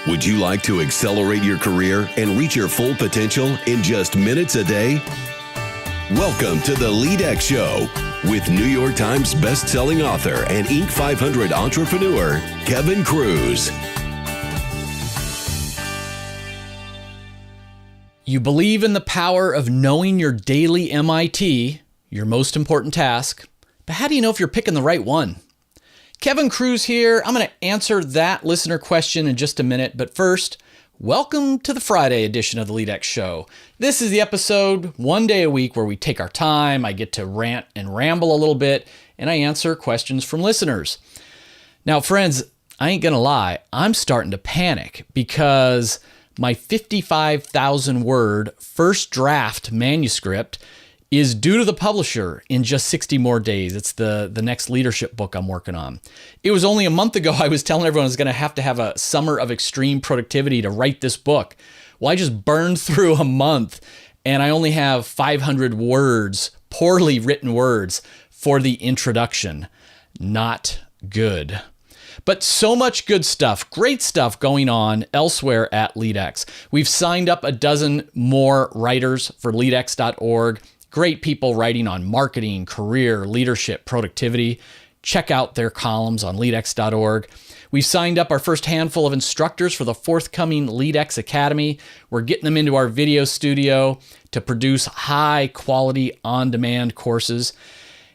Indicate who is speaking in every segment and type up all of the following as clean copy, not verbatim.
Speaker 1: Would you like to accelerate your career and reach your full potential in just minutes a day? Welcome to the LEADx Show with New York Times best-selling author and Inc. 500 entrepreneur, Kevin Kruse.
Speaker 2: You believe in the power of knowing your daily M.I.T, your most important task, but how do you know if you're picking the right one? Kevin Kruse here. I'm going to answer that listener question in just a minute, but first, welcome to the Friday edition of the LEADx Show. This is the episode one day a week where we take our time, I get to rant and ramble a little bit, and I answer questions from listeners. Now, friends, I ain't going to lie, I'm starting to panic because my 55,000 word first draft manuscript is due to the publisher in just 60 more days. It's the next leadership book I'm working on. It was only a month ago I was telling everyone I was going to have a summer of extreme productivity to write this book. Well, I just burned through a month and I only have 500 words, poorly written words, for the introduction. Not good. But so much good stuff, great stuff going on elsewhere at LEADx. We've signed up a dozen more writers for leadx.org. Great people writing on marketing, career, leadership, productivity. Check out their columns on leadx.org. We've signed up our first handful of instructors for the forthcoming LEADx Academy. We're getting them into our video studio to produce high-quality, on-demand courses.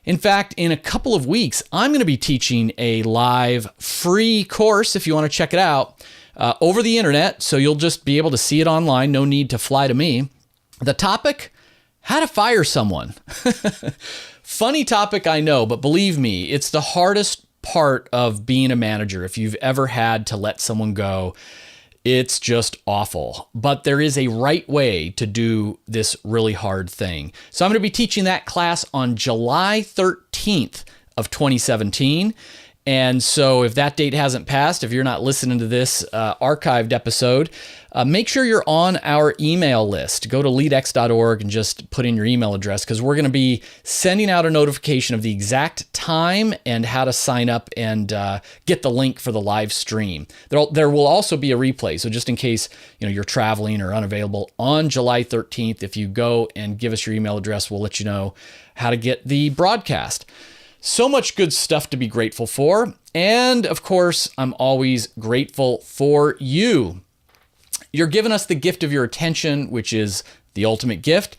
Speaker 2: In fact, in a couple of weeks, I'm going to be teaching a live free course, if you want to check it out, over the internet. So you'll just be able to see it online. No need to fly to me. The topic: how to fire someone. Funny topic, I know, but believe me, it's the hardest part of being a manager. If you've ever had to let someone go, it's just awful. But there is a right way to do this really hard thing. So I'm going to be teaching that class on July 13th of 2017. And so if that date hasn't passed, if you're not listening to this archived episode, make sure you're on our email list. Go to leadx.org and just put in your email address, because we're going to be sending out a notification of the exact time and how to sign up and get the link for the live stream. There will also be a replay. So just in case you're traveling or unavailable on July 13th, if you go and give us your email address, we'll let you know how to get the broadcast. So much good stuff to be grateful for. And of course, I'm always grateful for you. You're giving us the gift of your attention, which is the ultimate gift.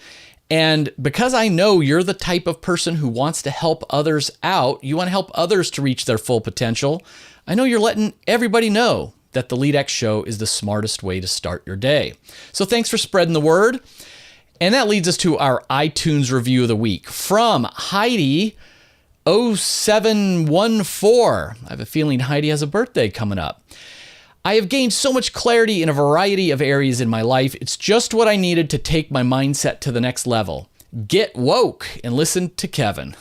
Speaker 2: And because I know you're the type of person who wants to help others out, you want to help others to reach their full potential, I know you're letting everybody know that the LEADx Show is the smartest way to start your day. So thanks for spreading the word. And that leads us to our iTunes review of the week from Heidi 0714. I have a feeling Heidi has a birthday coming up. I have gained so much clarity in a variety of areas in my life. It's just what I needed to take my mindset to the next level. Get woke and listen to Kevin.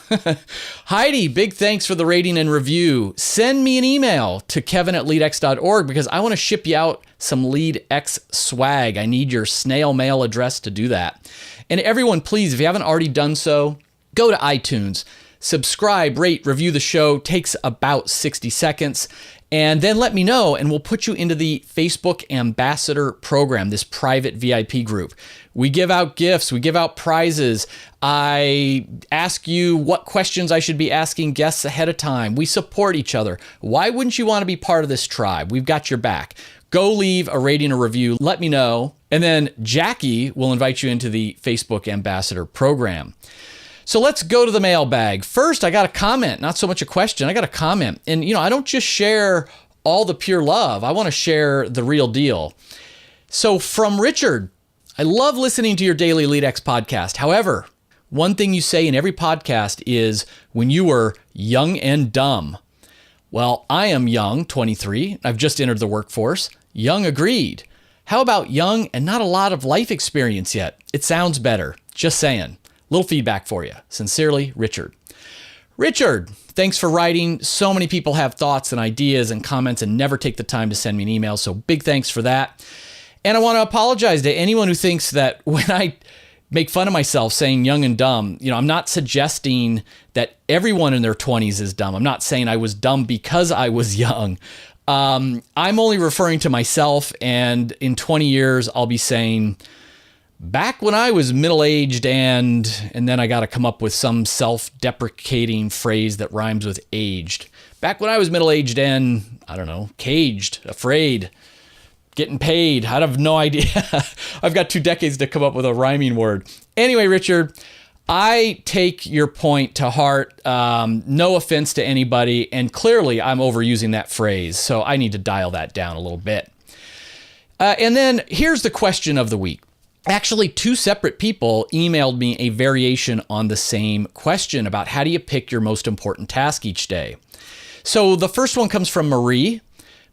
Speaker 2: Heidi, big thanks for the rating and review. Send me an email to kevin@leadx.org because I want to ship you out some LEADx swag. I need your snail mail address to do that. And everyone, please, if you haven't already done so, go to iTunes. Subscribe, rate, review the show. Takes about 60 seconds. And then let me know, and we'll put you into the Facebook Ambassador Program, this private VIP group. We give out gifts. We give out prizes. I ask you what questions I should be asking guests ahead of time. We support each other. Why wouldn't you want to be part of this tribe? We've got your back. Go leave a rating or review. Let me know. And then Jackie will invite you into the Facebook Ambassador Program. So let's go to the mailbag. First, I got a comment, not so much a question. I got a comment. And, I don't just share all the pure love. I want to share the real deal. So from Richard, I love listening to your daily LEADx podcast. However, one thing you say in every podcast is when you were young and dumb. Well, I am young, 23. I've just entered the workforce. Young agreed. How about young and not a lot of life experience yet? It sounds better. Just saying. Little feedback for you. Sincerely, Richard. Richard, thanks for writing. So many people have thoughts and ideas and comments and never take the time to send me an email. So big thanks for that. And I want to apologize to anyone who thinks that when I make fun of myself saying young and dumb, I'm not suggesting that everyone in their 20s is dumb. I'm not saying I was dumb because I was young. I'm only referring to myself, and in 20 years, I'll be saying, back when I was middle-aged and then I got to come up with some self-deprecating phrase that rhymes with aged. Back when I was middle-aged and, I don't know, caged, afraid, getting paid. I have no idea. I've got 2 decades to come up with a rhyming word. Anyway, Richard, I take your point to heart. No offense to anybody. And clearly I'm overusing that phrase. So I need to dial that down a little bit. And then here's the question of the week. Actually, 2 separate people emailed me a variation on the same question about how do you pick your most important task each day. So the first one comes from Marie.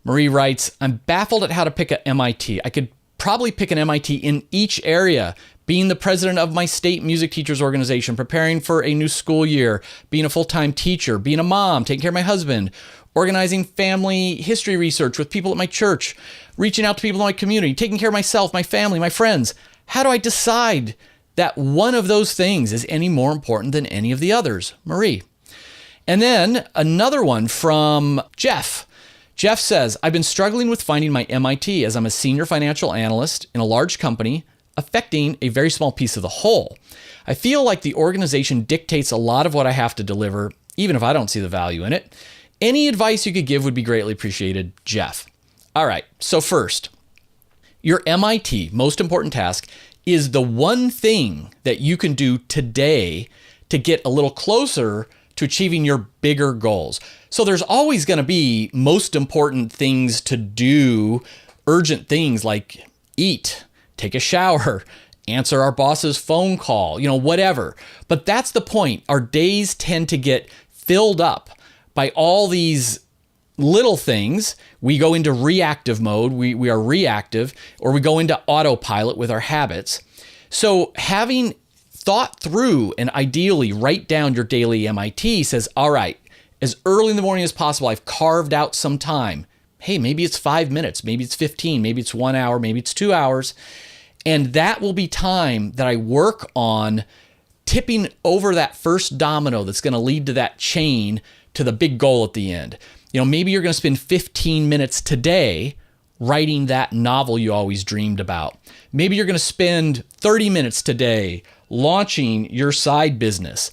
Speaker 2: Marie writes, I'm baffled at how to pick a MIT. I could probably pick an MIT in each area, being the president of my state music teachers organization, preparing for a new school year, being a full-time teacher, being a mom, taking care of my husband, organizing family history research with people at my church, reaching out to people in my community, taking care of myself, my family, my friends. How do I decide that one of those things is any more important than any of the others? Marie. And then another one from Jeff. Jeff says, I've been struggling with finding my MIT as I'm a senior financial analyst in a large company affecting a very small piece of the whole. I feel like the organization dictates a lot of what I have to deliver, even if I don't see the value in it. Any advice you could give would be greatly appreciated, Jeff. All right, so first, your MIT, most important task, is the one thing that you can do today to get a little closer to achieving your bigger goals. So there's always going to be most important things to do, urgent things like eat, take a shower, answer our boss's phone call, whatever. But that's the point. Our days tend to get filled up by all these little things. We go into reactive mode. We are reactive, or we go into autopilot with our habits. So having thought through and ideally write down your daily MIT says, all right, as early in the morning as possible, I've carved out some time. Hey, maybe it's 5 minutes, maybe it's 15, maybe it's 1 hour, maybe it's 2 hours. And that will be time that I work on tipping over that first domino that's going to lead to that chain to the big goal at the end. Maybe you're going to spend 15 minutes today writing that novel you always dreamed about. Maybe you're going to spend 30 minutes today launching your side business.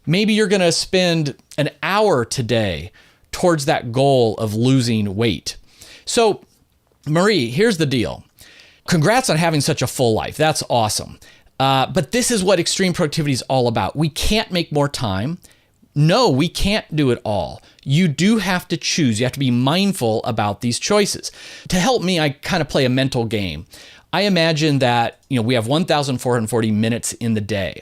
Speaker 2: Maybe you're going to spend an hour today towards that goal of losing weight. So, Marie, here's the deal. Congrats on having such a full life. That's awesome. But this is what extreme productivity is all about. We can't make more time. No, we can't do it all. You do have to choose. You have to be mindful about these choices. To help me, I kind of play a mental game. I imagine that, we have 1,440 minutes in the day.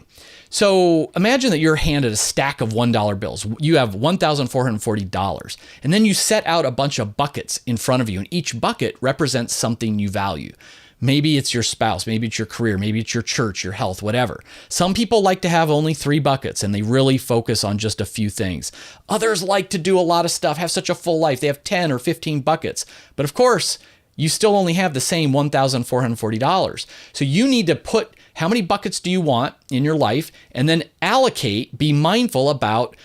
Speaker 2: So imagine that you're handed a stack of $1 bills. You have $1,440. And then you set out a bunch of buckets in front of you, and each bucket represents something you value. Maybe it's your spouse, maybe it's your career, maybe it's your church, your health, whatever. Some people like to have only 3 buckets and they really focus on just a few things. Others like to do a lot of stuff, have such a full life. They have 10 or 15 buckets. But of course, you still only have the same $1,440. So you need to put how many buckets do you want in your life, and then allocate, be mindful about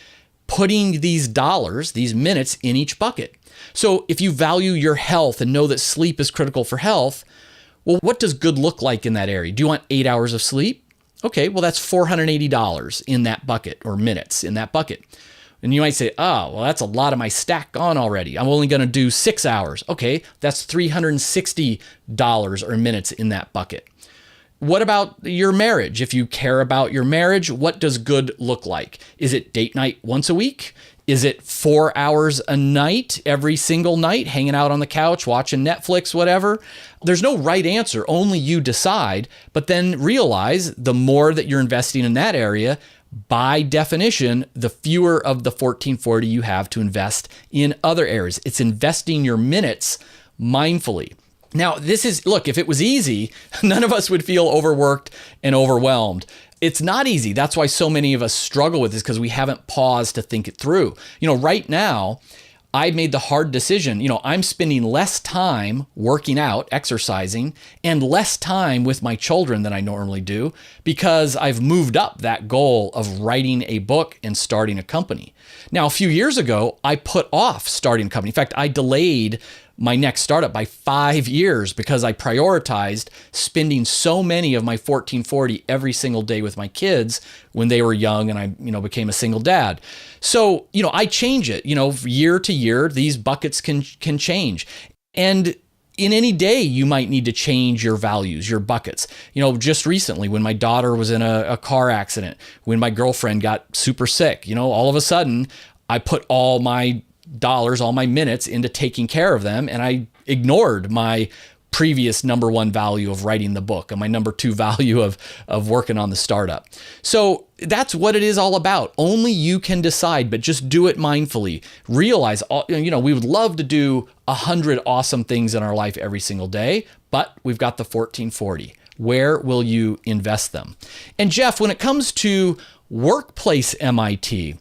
Speaker 2: putting these dollars, these minutes in each bucket. So if you value your health and know that sleep is critical for health, well, what does good look like in that area? Do you want 8 hours of sleep? Okay, well, that's $480 in that bucket, or minutes in that bucket. And you might say, oh, well, that's a lot of my stack gone already. I'm only going to do 6 hours. Okay, that's $360 or minutes in that bucket. What about your marriage? If you care about your marriage, what does good look like? Is it date night once a week? Is it 4 hours a night, every single night, hanging out on the couch, watching Netflix, whatever? There's no right answer, only you decide, but then realize the more that you're investing in that area, by definition, the fewer of the 1440 you have to invest in other areas. It's investing your minutes mindfully. Now, look, if it was easy, none of us would feel overworked and overwhelmed. It's not easy. That's why so many of us struggle with this, because we haven't paused to think it through. Right now, I made the hard decision. I'm spending less time working out, exercising, and less time with my children than I normally do because I've moved up that goal of writing a book and starting a company. Now, a few years ago, I put off starting a company. In fact, I delayed my next startup by 5 years because I prioritized spending so many of my 1440 every single day with my kids when they were young and I, became a single dad. So, I change it, year to year, these buckets can change. And in any day, you might need to change your values, your buckets. Just recently when my daughter was in a car accident, when my girlfriend got super sick, all of a sudden I put all my dollars, all my minutes into taking care of them. And I ignored my previous number one value of writing the book and my number two value of working on the startup. So that's what it is all about. Only you can decide, but just do it mindfully. Realize, we would love to do 100 awesome things in our life every single day, but we've got the 1440. Where will you invest them? And Jeff, when it comes to workplace MIT,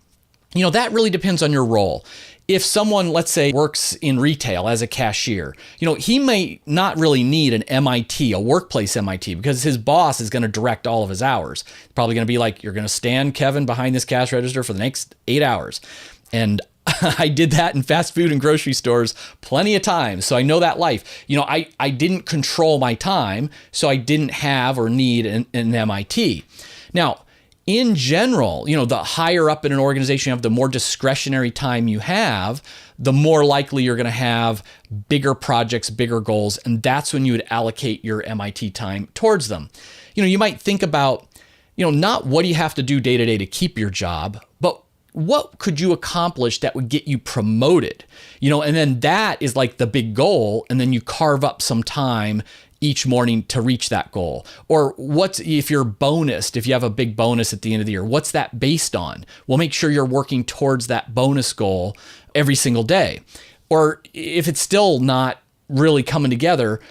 Speaker 2: that really depends on your role. If someone, let's say, works in retail as a cashier, he may not really need an MIT, a workplace MIT, because his boss is going to direct all of his hours. It's probably going to be like, you're going to stand, Kevin, behind this cash register for the next 8 hours. And I did that in fast food and grocery stores plenty of times. So I know that life. I didn't control my time, so I didn't have or need an MIT. Now, in general, the higher up in an organization you have, the more discretionary time you have, the more likely you're going to have bigger projects, bigger goals, and that's when you would allocate your MIT time towards them. You might think about, not what do you have to do day to day to keep your job, but what could you accomplish that would get you promoted? And then that is like the big goal, and then you carve up some time each morning to reach that goal. Or what's, if you're bonused, if you have a big bonus at the end of the year, what's that based on? Well, make sure you're working towards that bonus goal every single day. Or if it's still not really coming together,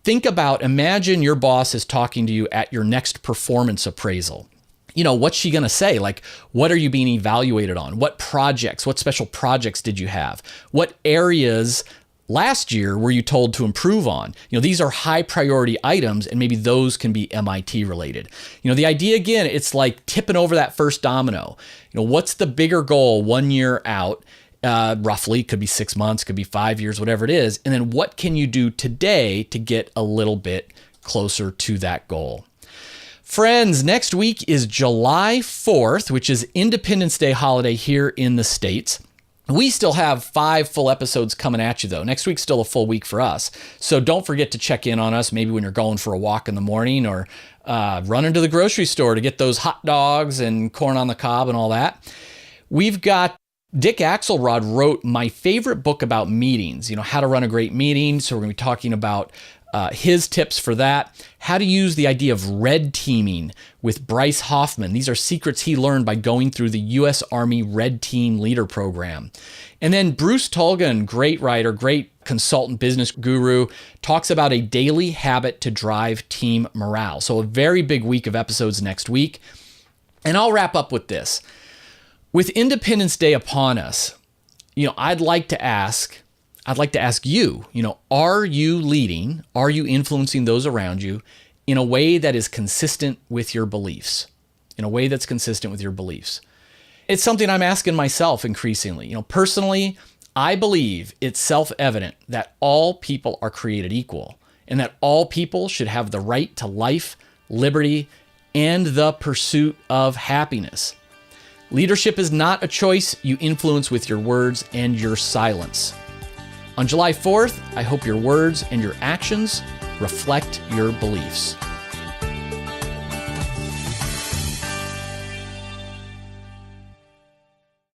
Speaker 2: imagine your boss is talking to you at your next performance appraisal. What's she going to say? Like, what are you being evaluated on? What special projects did you have? What areas last year were you told to improve on? These are high priority items, and maybe those can be MIT related. The idea, again, it's like tipping over that first domino. What's the bigger goal 1 year out? Roughly, could be 6 months, could be 5 years, whatever it is. And then what can you do today to get a little bit closer to that goal? Friends, next week is July 4th, which is Independence Day holiday here in the States. We still have 5 full episodes coming at you, though. Next week's still a full week for us. So don't forget to check in on us, maybe when you're going for a walk in the morning or run into the grocery store to get those hot dogs and corn on the cob and all that. We've got Dick Axelrod wrote my favorite book about meetings, how to run a great meeting. So we're going to be talking about his tips for that, how to use the idea of red teaming with Bryce Hoffman. These are secrets he learned by going through the U.S. Army Red Team Leader Program. And then Bruce Tulgan, great writer, great consultant, business guru, talks about a daily habit to drive team morale. So a very big week of episodes next week. And I'll wrap up with this. With Independence Day upon us, I'd like to ask you, are you leading? Are you influencing those around you in a way that is consistent with your beliefs? It's something I'm asking myself increasingly. Personally, I believe it's self-evident that all people are created equal and that all people should have the right to life, liberty, and the pursuit of happiness. Leadership is not a choice you influence with your words and your silence. On July 4th, I hope your words and your actions reflect your beliefs.